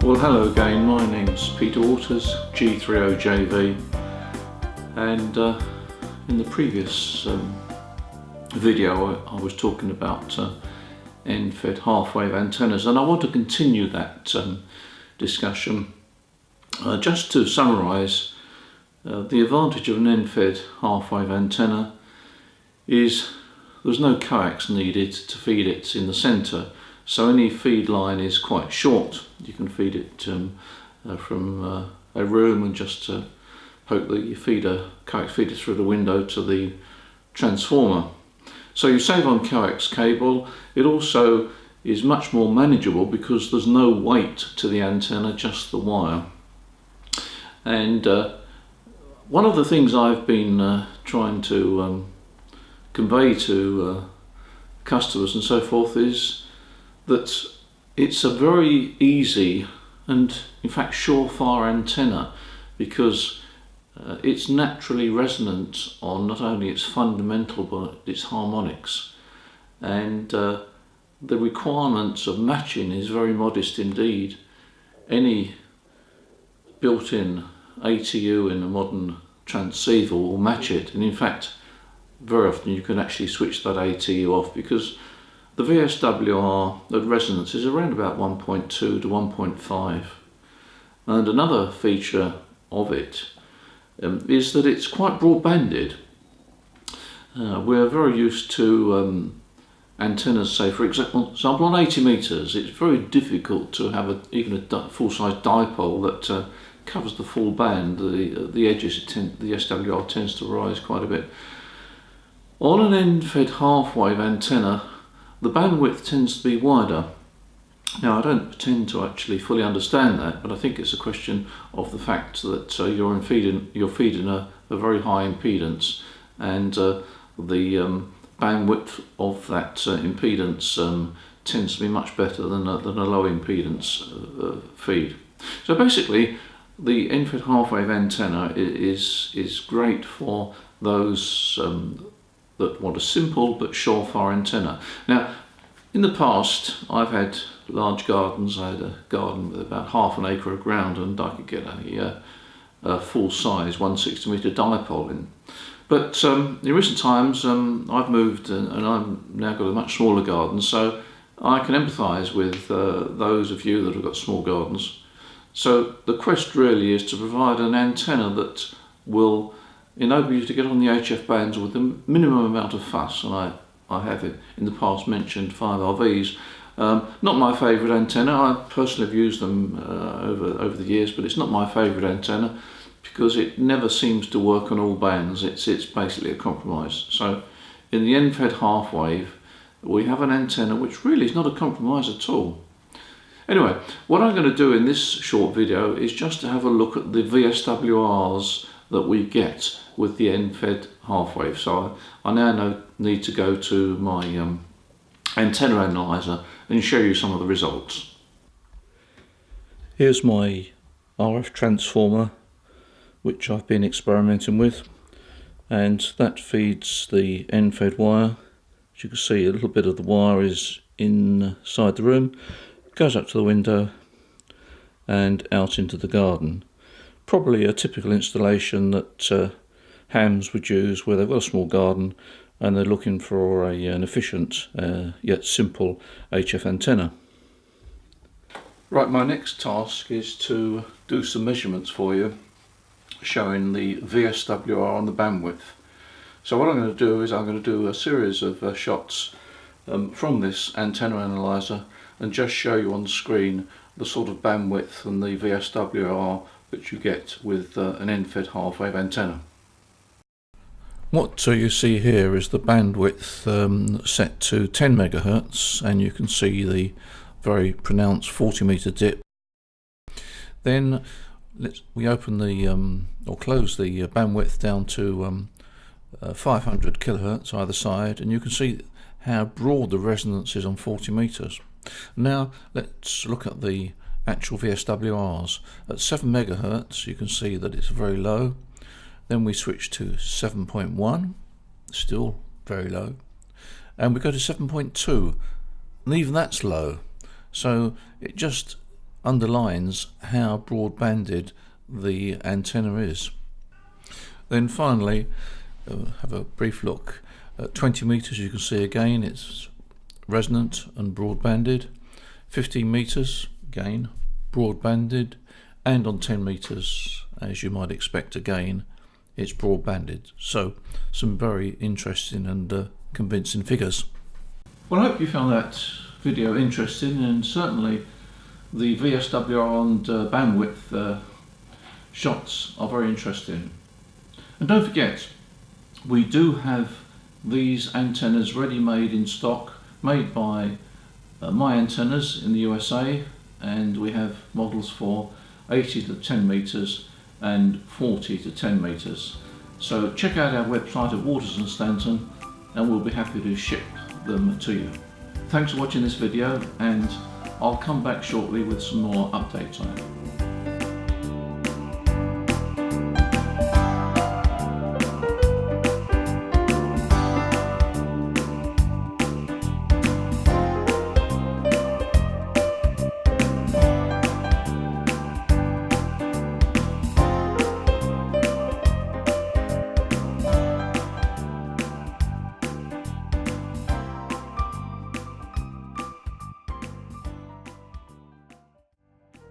Well, hello again, my name's Peter Waters, G3OJV, and in the previous video I was talking about end-fed half-wave antennas, and I want to continue that discussion. Just to summarise, the advantage of an end-fed half-wave antenna is there's no coax needed to feed it in the centre, so any feed line is quite short. You can feed it from a room and just hope that you coax feed it through the window to the transformer. So you save on coax cable. It also is much more manageable because there's no weight to the antenna, just the wire. And one of the things I've been trying to convey to customers and so forth is that it's a very easy and in fact surefire antenna, because it's naturally resonant on not only its fundamental but its harmonics, and the requirements of matching is very modest indeed. Any built-in ATU in a modern transceiver will match it, and in fact very often you can actually switch that ATU off, because the VSWR at resonance is around about 1.2 to 1.5. And another feature of it is that it's quite broad-banded. We're very used to antennas, say for example on 80 metres. It's very difficult to have even a full-size dipole that covers the full band. The edges, the SWR tends to rise quite a bit. On an end-fed half-wave antenna, the bandwidth tends to be wider. Now, I don't pretend to actually fully understand that, but I think it's a question of the fact that you're feeding a very high impedance, and the bandwidth of that impedance tends to be much better than a low impedance feed. So basically, the end-fed half-wave antenna is great for those that want a simple but surefire antenna. Now, in the past I've had large gardens. I had a garden with about half an acre of ground, and I could get a full-size 160 metre dipole in. But in recent times I've moved and I've now got a much smaller garden, so I can empathise with those of you that have got small gardens. So the quest really is to provide an antenna that will enable you to get on the HF bands with the minimum amount of fuss, and I have in the past mentioned 5RVs. Not my favourite antenna. I personally have used them over the years, but it's not my favourite antenna because it never seems to work on all bands. It's basically a compromise. So in the end-fed half-wave we have an antenna which really is not a compromise at all. Anyway, what I'm going to do in this short video is just to have a look at the VSWRs that we get with the end-fed half-wave. So I now need to go to my antenna analyzer and show you some of the results. Here's my RF transformer which I've been experimenting with, and that feeds the end-fed wire. As you can see, a little bit of the wire is inside the room, goes up to the window and out into the garden. Probably a typical installation that hams would use where they've got a small garden and they're looking for an efficient yet simple HF antenna. Right, my next task is to do some measurements for you showing the VSWR and the bandwidth. So what I'm going to do is I'm going to do a series of shots from this antenna analyzer and just show you on the screen the sort of bandwidth and the VSWR that you get with an end-fed half-wave antenna. What you see here is the bandwidth set to 10 megahertz, and you can see the very pronounced 40 meter dip. Then we open or close the bandwidth down to 500 kilohertz either side, and you can see how broad the resonance is on 40 meters. Now let's look at the actual VSWRs. At 7 megahertz you can see that it's very low. Then we switch to 7.1, still very low, and we go to 7.2, and even that's low. So it just underlines how broadbanded the antenna is. Then finally, have a brief look at 20 meters. You can see again it's resonant and broadbanded. 15 meters, again broadbanded, and on 10 meters, as you might expect, again it's broadbanded. So some very interesting and convincing figures. Well, I hope you found that video interesting, and certainly the VSWR and bandwidth shots are very interesting. And don't forget, we do have these antennas ready-made in stock, made by MyAntennas in the USA, and we have models for 80 to 10 meters and 40 to 10 meters. So check out our website at Waters and Stanton, and we'll be happy to ship them to you. Thanks for watching this video, and I'll come back shortly with some more updates on it.